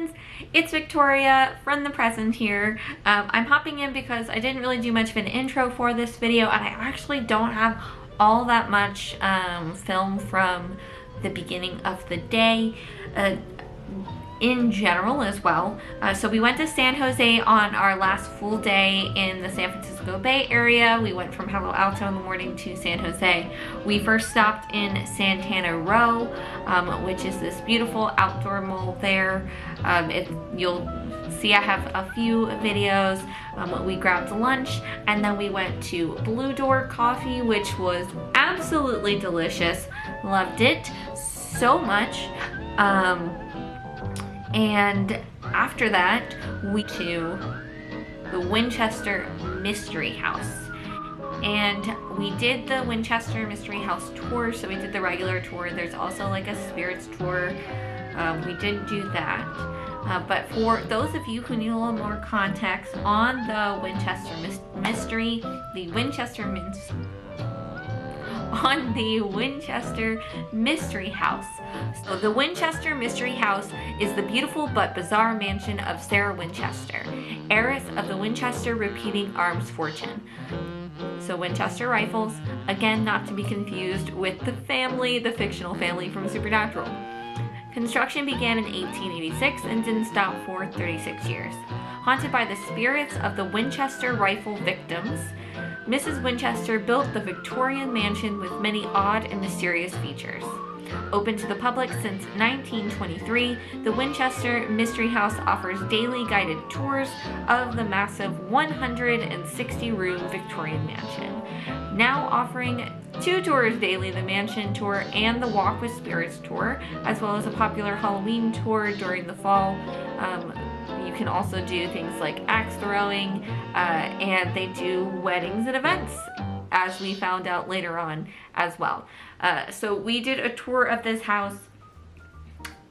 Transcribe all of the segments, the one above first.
friends, it's Victoria from the present here. I'm hopping in because I didn't really do much of an intro for this video, and I actually don't have all that much film from the beginning of the day in general as well. So we went to San Jose on our last full day in the San Francisco Bay Area. We went from Palo Alto in the morning to San Jose. We first stopped in Santana Row, which is this beautiful outdoor mall there. You'll see I have a few videos. We grabbed lunch and then we went to Blue Door Coffee, which was absolutely delicious. Loved it so much. And after that, we to the Winchester Mystery House. And we did the Winchester Mystery House tour, so we did the regular tour. There's also like a spirits tour. We did do that. But for those of you who need a little more context on the Winchester Mystery, the Winchester Mystery House. So the Winchester Mystery House is the beautiful but bizarre mansion of Sarah Winchester, heiress of the Winchester repeating arms fortune. So Winchester rifles, again not to be confused with the fictional family from Supernatural. Construction began in 1886 and didn't stop for 36 years. Haunted by the spirits of the Winchester rifle victims, Mrs. Winchester built the Victorian mansion with many odd and mysterious features. Open to the public since 1923, the Winchester Mystery House offers daily guided tours of the massive 160-room Victorian mansion. Now offering 2 tours daily, the mansion tour and the Walk with Spirits tour, as well as a popular Halloween tour during the fall. You can also do things like axe throwing, and they do weddings and events, as we found out later on as well. So we did a tour of this house.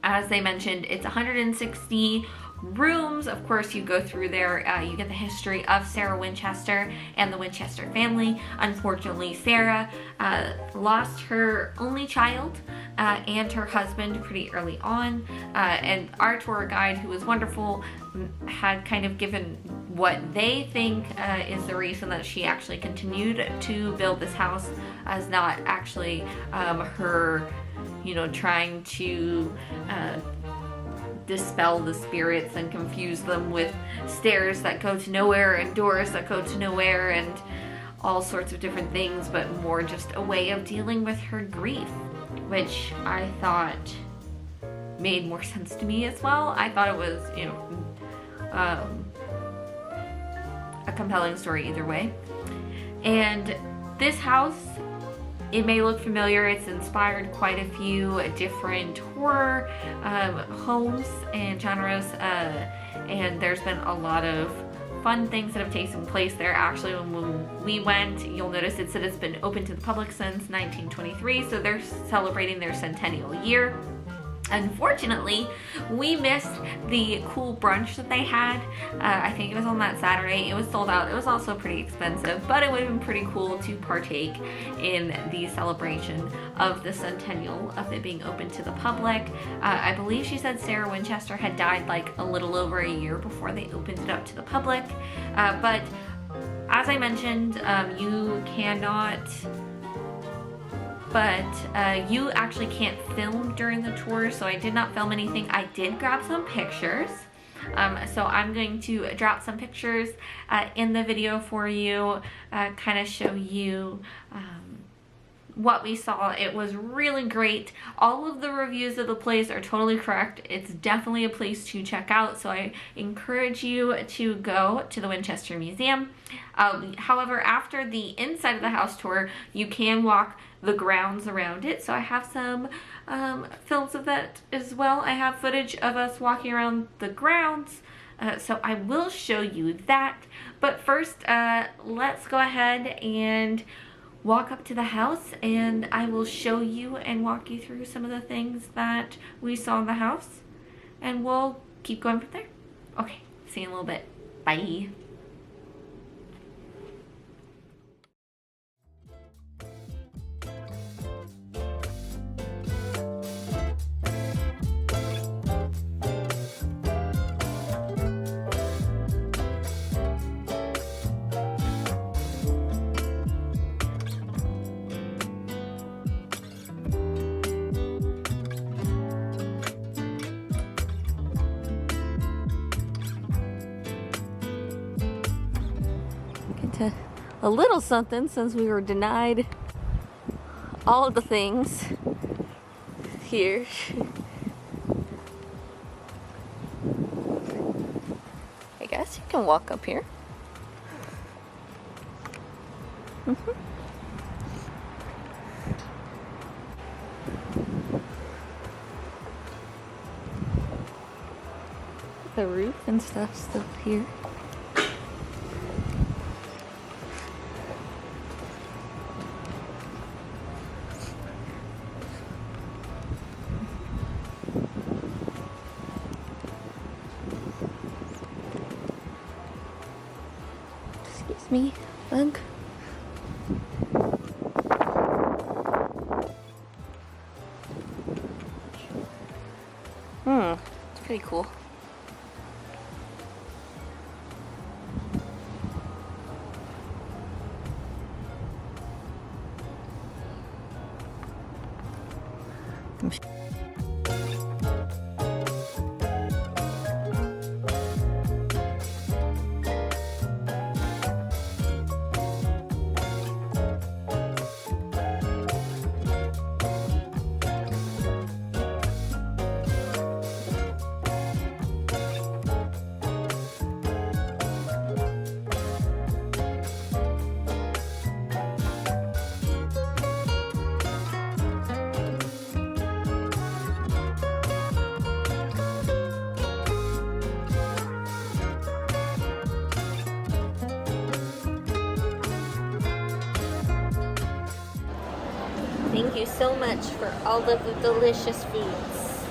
As they mentioned, it's 160 rooms. Of course, you go through there, you get the history of Sarah Winchester and the Winchester family. Unfortunately, Sarah lost her only child and her husband pretty early on, and our tour guide, who was wonderful, had kind of given what they think is the reason that she actually continued to build this house, as not actually her, trying to dispel the spirits and confuse them with stairs that go to nowhere and doors that go to nowhere and all sorts of different things, but more just a way of dealing with her grief, which I thought made more sense to me as well. I thought it was, a compelling story either way. And this house, it may look familiar. It's inspired quite a few different horror homes and genres, and there's been a lot of fun things that have taken place there. Actually, when we went, you'll notice it said it's been open to the public since 1923, so they're celebrating their centennial year. Unfortunately, we missed the cool brunch that they had. I think it was on that Saturday. It was sold out. It was also pretty expensive, but it would have been pretty cool to partake in the celebration of the centennial of it being open to the public. I believe she said Sarah Winchester had died like a little over a year before they opened it up to the public. But as I mentioned, you actually can't film during the tour, so I did not film anything. I did grab some pictures, so I'm going to drop some pictures in the video for you, kind of show you what we saw. It was really great. All of the reviews of the place are totally correct. It's definitely a place to check out, so I encourage you to go to the Winchester Museum. However, after the inside of the house tour, you can walk the grounds around it, so I have some films of that as well. I have footage of us walking around the grounds, so I will show you that. But first, let's go ahead and walk up to the house, and I will show you and walk you through some of the things that we saw in the house, and we'll keep going from there. Okay, see you in a little bit. Bye. to a little something since we were denied all of the things here. I guess you can walk up here. The roof and stuff still here. Excuse me, bug. It's pretty cool. Thank you so much for all of the delicious foods.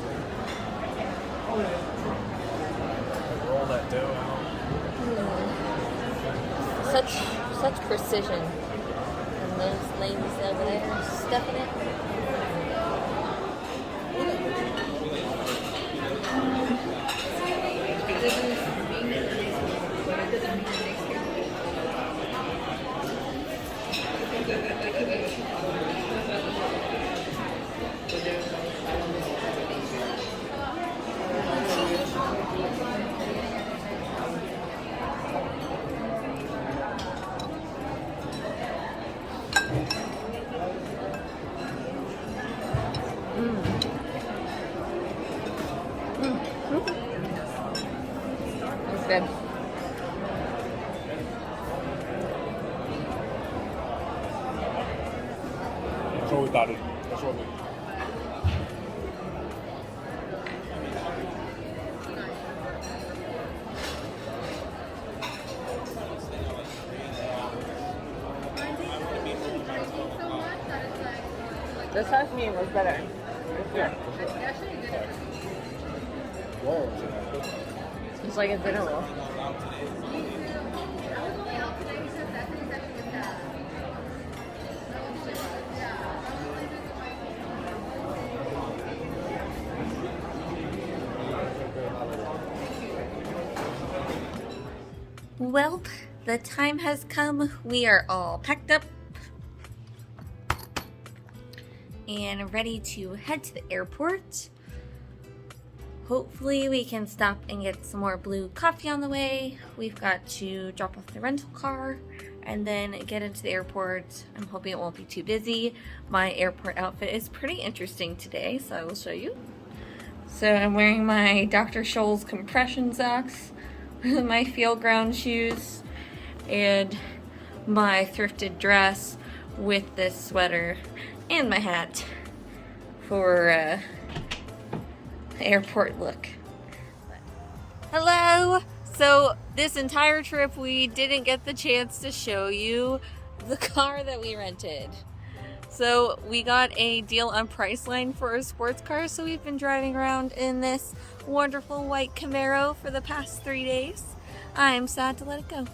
Roll that dough out. Such precision. And those ladies over there stuffing it. It's good. That's what we thought it. That's what we. This hash meat was better. Yeah. Whoa. It's like a dinner roll. Well, the time has come. We are all packed up and ready to head to the airport. Hopefully we can stop and get some more blue coffee on the way. We've got to drop off the rental car and then get into the airport. I'm hoping it won't be too busy. My airport outfit is pretty interesting today, so I will show you. So I'm wearing my Dr. Scholl's compression socks, my field ground shoes, and my thrifted dress with this sweater and my hat for airport look. Hello! So this entire trip we didn't get the chance to show you the car that we rented. So we got a deal on Priceline for a sports car, so we've been driving around in this wonderful white Camaro for the past 3 days. I'm sad to let it go.